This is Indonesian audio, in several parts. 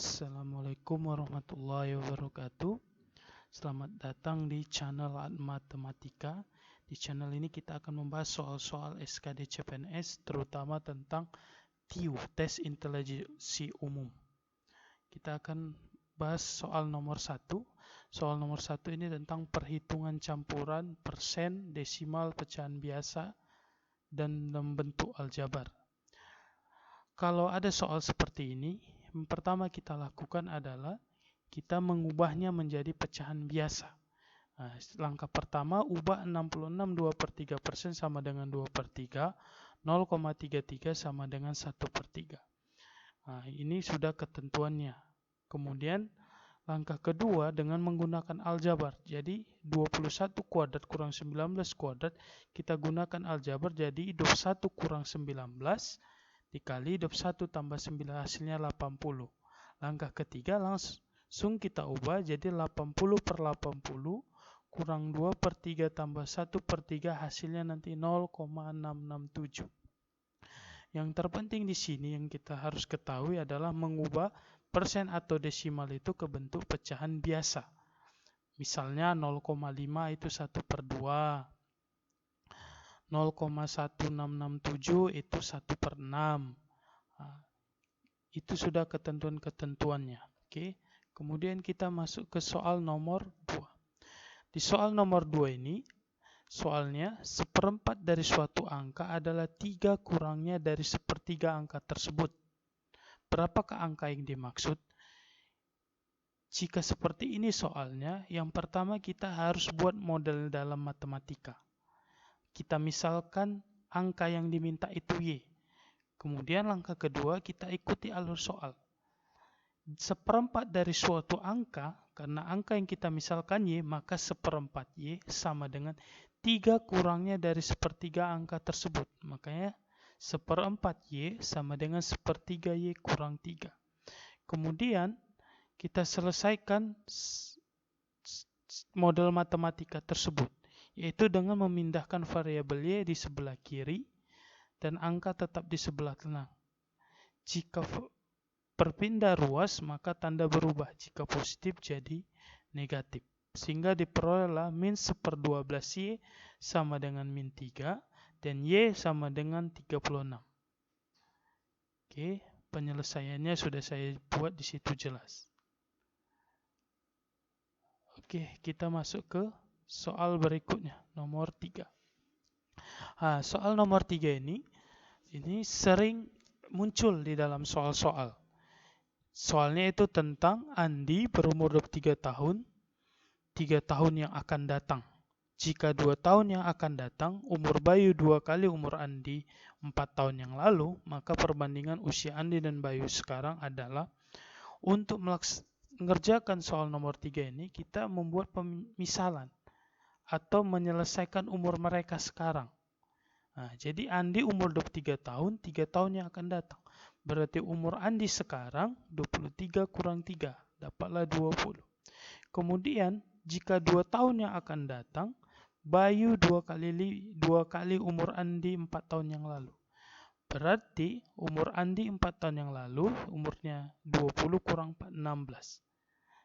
Assalamualaikum warahmatullahi wabarakatuh. Selamat datang di channel Matematika. Di channel ini kita akan membahas soal-soal SKD CPNS, terutama tentang TIU, Tes Intelijensi Umum. Kita akan bahas soal nomor 1. Soal nomor 1 ini tentang perhitungan campuran, persen, desimal, pecahan biasa, dan bentuk aljabar. Kalau ada soal seperti ini, yang pertama kita lakukan adalah kita mengubahnya menjadi pecahan biasa. Nah, langkah pertama, ubah 66 2/3% sama dengan 2/3, 0,33 sama dengan 1/3. Nah, ini sudah ketentuannya. Kemudian langkah kedua dengan menggunakan aljabar. Jadi 21 kuadrat kurang 19 kuadrat, kita gunakan aljabar jadi 21 kurang 19 dikali 21 tambah 9 hasilnya 80. Langkah ketiga langsung kita ubah jadi 80/80 kurang 2/3 tambah 1/3 hasilnya nanti 0,667. Yang terpenting di sini yang kita harus ketahui adalah mengubah persen atau desimal itu ke bentuk pecahan biasa. Misalnya 0,5 itu 1/2. 0,1667 itu 1/6. Nah, itu sudah ketentuan-ketentuannya. Oke. Kemudian kita masuk ke soal nomor 2. Di soal nomor 2 ini, soalnya 1/4 dari suatu angka adalah 3 kurangnya dari 1/3 angka tersebut. Berapakah angka yang dimaksud? Jika seperti ini soalnya, yang pertama kita harus buat model dalam matematika. Kita misalkan angka yang diminta itu Y. Kemudian langkah kedua kita ikuti alur soal. 1/4 dari suatu angka, karena angka yang kita misalkan Y, maka 1/4 Y sama dengan 3 kurangnya dari 1/3 angka tersebut. Makanya 1/4 Y sama dengan 1/3 Y kurang 3. Kemudian kita selesaikan model matematika tersebut, yaitu dengan memindahkan variabel Y di sebelah kiri dan angka tetap di sebelah kanan. Jika berpindah ruas, maka tanda berubah. Jika positif jadi negatif. Sehingga diperolehlah min 1/12 Y sama dengan min 3 dan Y sama dengan 36. Oke, penyelesaiannya sudah saya buat di situ jelas. Oke, kita masuk ke soal berikutnya, nomor 3. Soal nomor 3 ini sering muncul di dalam soal-soal. Soalnya itu tentang Andi berumur 23 tahun, 3 tahun yang akan datang. Jika 2 tahun yang akan datang, umur Bayu 2 kali umur Andi 4 tahun yang lalu, maka perbandingan usia Andi dan Bayu sekarang adalah, untuk mengerjakan soal nomor 3 ini, kita membuat pemisalan atau menyelesaikan umur mereka sekarang. Nah, jadi Andi umur 23 tahun, 3 tahun yang akan datang. Berarti umur Andi sekarang 23 kurang 3, dapatlah 20. Kemudian, jika 2 tahun yang akan datang, Bayu 2 kali umur Andi 4 tahun yang lalu. Berarti umur Andi 4 tahun yang lalu, umurnya 20 kurang 4, 16.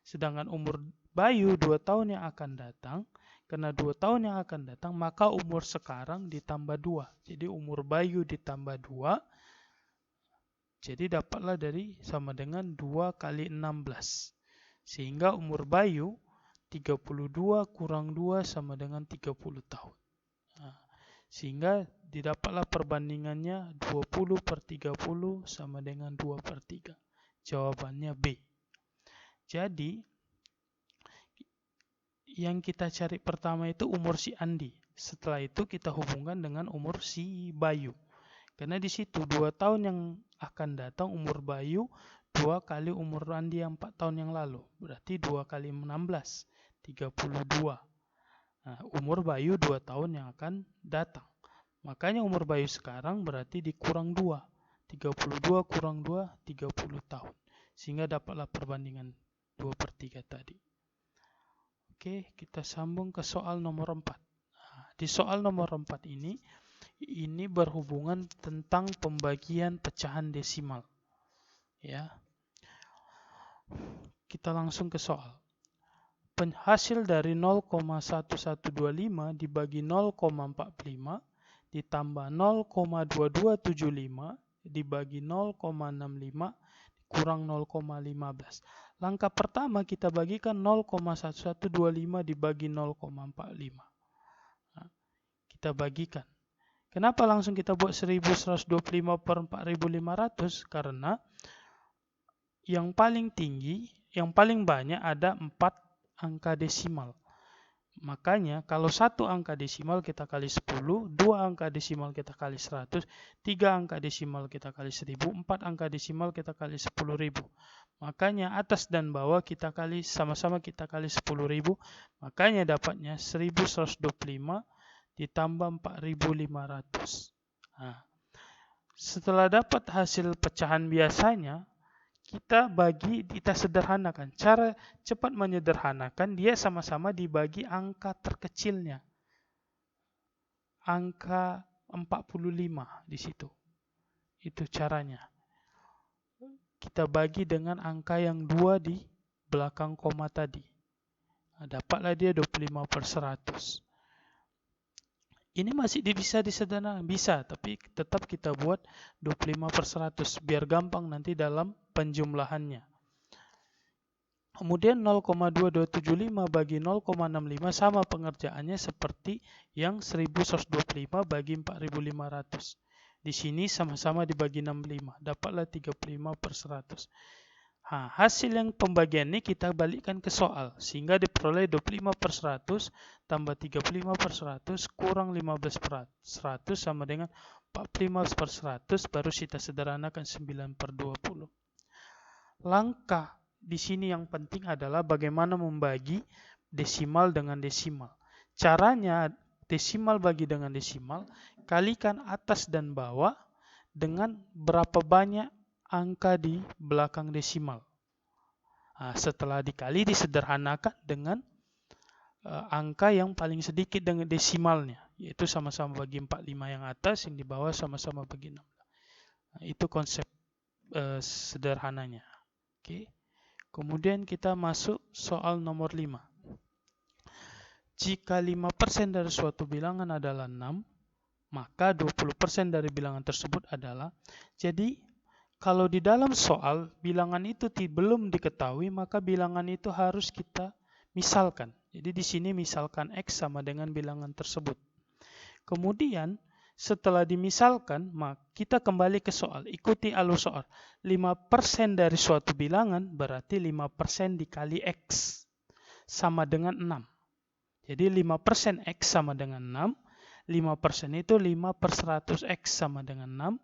Sedangkan umur Bayu 2 tahun yang akan datang, karena 2 tahun yang akan datang, maka umur sekarang ditambah 2. Jadi umur Bayu ditambah 2, jadi dapatlah dari sama dengan 2 kali 16. Sehingga umur Bayu 32 kurang 2 sama dengan 30 tahun. Sehingga didapatlah perbandingannya 20/30 sama dengan 2/3. Jawabannya B. Jadi yang kita cari pertama itu umur si Andi. Setelah itu kita hubungkan dengan umur si Bayu. Karena di situ 2 tahun yang akan datang umur Bayu 2 kali umur Andi yang 4 tahun yang lalu. Berarti 2 kali 16, 32. Nah, umur Bayu 2 tahun yang akan datang. Makanya umur Bayu sekarang berarti dikurang 2. 32 kurang 2, 30 tahun. Sehingga dapatlah perbandingan 2/3 tadi. Oke, kita sambung ke soal nomor 4. Di soal nomor 4 ini berhubungan tentang pembagian pecahan desimal. Ya. Kita langsung ke soal. Hasil dari 0,1125 dibagi 0,45 ditambah 0,2275 dibagi 0,65 kurang 0,15. Langkah pertama kita bagikan 0,1125 dibagi 0,45. Nah, kita bagikan. Kenapa langsung kita buat 1125 per 4500? Karena yang paling tinggi, yang paling banyak ada 4 angka desimal. Makanya kalau satu angka desimal kita kali 10, 2 angka desimal kita kali 100, 3 angka desimal kita kali 1000, 4 angka desimal kita kali 10.000. Makanya atas dan bawah kita kali sama-sama kita kali 10.000, makanya dapatnya 1125 ditambah 4.500. Nah, setelah dapat hasil pecahan biasanya, kita sederhanakan. Cara cepat menyederhanakan, dia sama-sama dibagi angka terkecilnya. Angka 45 di situ. Itu caranya. Kita bagi dengan angka yang 2 di belakang koma tadi. Nah, dapatlah dia 25 per 100. Ini masih bisa disederhanakan, bisa, tapi tetap kita buat 25 per 100 biar gampang nanti dalam penjumlahannya. Kemudian 0,2275 bagi 0,65 sama pengerjaannya seperti yang 1125 bagi 4500. Di sini sama-sama dibagi 65, dapatlah 35 per 100. Nah, hasil yang pembagian ini kita balikkan ke soal, sehingga diperoleh 25 per 100 tambah 35 per 100 kurang 15 per 100 sama dengan 45 per 100, baru kita sederhanakan 9 per 20. Langkah di sini yang penting adalah bagaimana membagi desimal dengan desimal. Caranya desimal bagi dengan desimal, kalikan atas dan bawah dengan berapa banyak angka di belakang desimal. Nah, setelah dikali disederhanakan dengan angka yang paling sedikit dengan desimalnya, yaitu sama-sama bagi 45 yang atas, yang di bawah sama-sama bagi 16. Nah, itu konsep sederhananya. Oke. Kemudian kita masuk soal nomor 5. Jika 5% dari suatu bilangan adalah 6, maka 20% dari bilangan tersebut adalah. Jadi kalau di dalam soal bilangan itu belum diketahui, maka bilangan itu harus kita misalkan. Jadi di sini misalkan X sama dengan bilangan tersebut. Kemudian setelah dimisalkan, maka kita kembali ke soal. Ikuti alur soal. 5% dari suatu bilangan berarti 5% dikali X sama dengan 6. Jadi 5% X sama dengan 6. 5% itu 5 per 100 X sama dengan 6.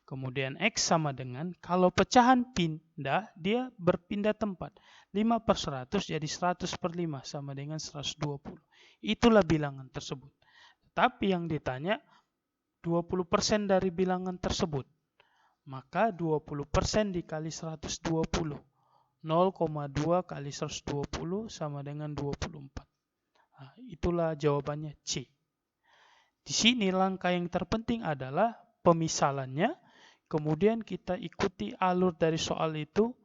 Kemudian X sama dengan, kalau pecahan pindah, dia berpindah tempat. 5 per 100 jadi 100 per 5 sama dengan 120. Itulah bilangan tersebut. Tapi yang ditanya 20% dari bilangan tersebut. Maka 20% dikali 120. 0,2 kali 120 sama dengan 24. Nah, itulah jawabannya C. Di sini langkah yang terpenting adalah pemisalannya. Kemudian kita ikuti alur dari soal itu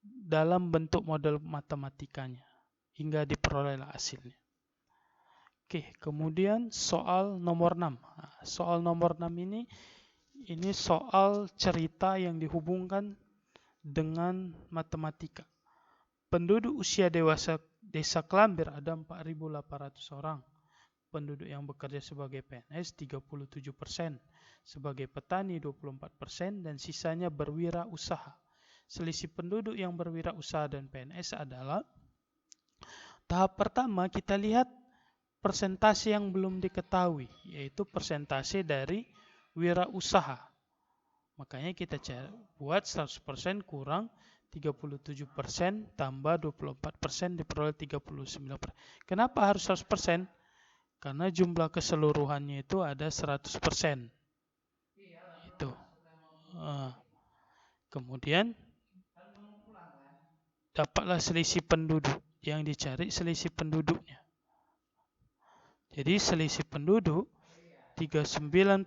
dalam bentuk model matematikanya hingga diperolehlah hasilnya. Oke, kemudian soal nomor 6. Nah, soal nomor 6 ini soal cerita yang dihubungkan dengan matematika. Penduduk usia dewasa Desa Klambir ada 4.800 orang. Penduduk yang bekerja sebagai PNS 37%, sebagai petani 24%, dan sisanya berwirausaha. Selisih penduduk yang berwirausaha dan PNS adalah, tahap pertama kita lihat persentase yang belum diketahui, yaitu persentase dari wirausaha. Makanya kita buat 100% kurang 37% tambah 24% diperoleh 39%. Kenapa harus 100%? Karena jumlah keseluruhannya itu ada 100%. Itu. Kemudian dapatlah selisih penduduk. Yang dicari selisih penduduknya. Jadi selisih penduduk 39%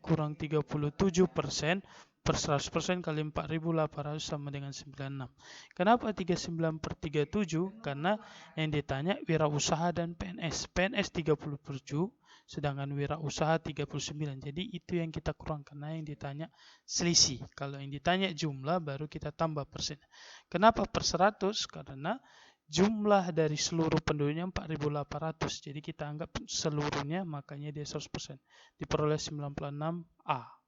kurang 37% per 100% kali 4.800 sama dengan 96. Kenapa 39 per 37? Karena yang ditanya wirausaha dan PNS. PNS 37, sedangkan wirausaha 39. Jadi itu yang kita kurang, karena yang ditanya selisih. Kalau yang ditanya jumlah, baru kita tambah persen. Kenapa per 100? Karena jumlah dari seluruh penduduknya 4.800. Jadi kita anggap seluruhnya, makanya dia 100%. Diperoleh 96A.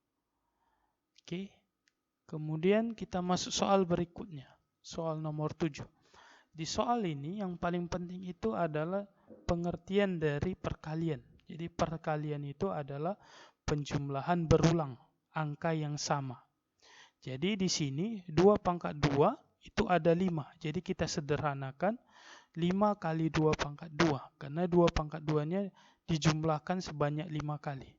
Oke. Kemudian kita masuk soal berikutnya. Soal nomor 7. Di soal ini yang paling penting itu adalah pengertian dari perkalian. Jadi perkalian itu adalah penjumlahan berulang angka yang sama. Jadi di sini 2 pangkat 2 itu ada 5. Jadi kita sederhanakan 5 kali 2 pangkat 2. Karena 2 pangkat 2-nya dijumlahkan sebanyak 5 kali.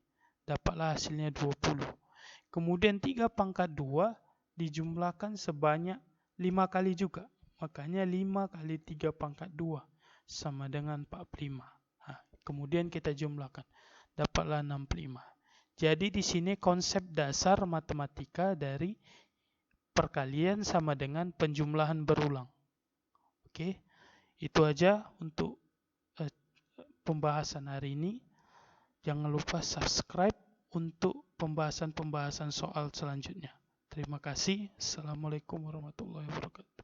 Dapatlah hasilnya 20. Kemudian 3 pangkat 2 dijumlahkan sebanyak 5 kali juga. Makanya 5 kali 3 pangkat 2 sama dengan 45. Nah, kemudian kita jumlahkan. Dapatlah 65. Jadi di sini konsep dasar matematika dari perkalian sama dengan penjumlahan berulang. Oke, itu aja untuk pembahasan hari ini. Jangan lupa subscribe untuk pembahasan-pembahasan soal selanjutnya. Terima kasih. Assalamualaikum warahmatullahi wabarakatuh.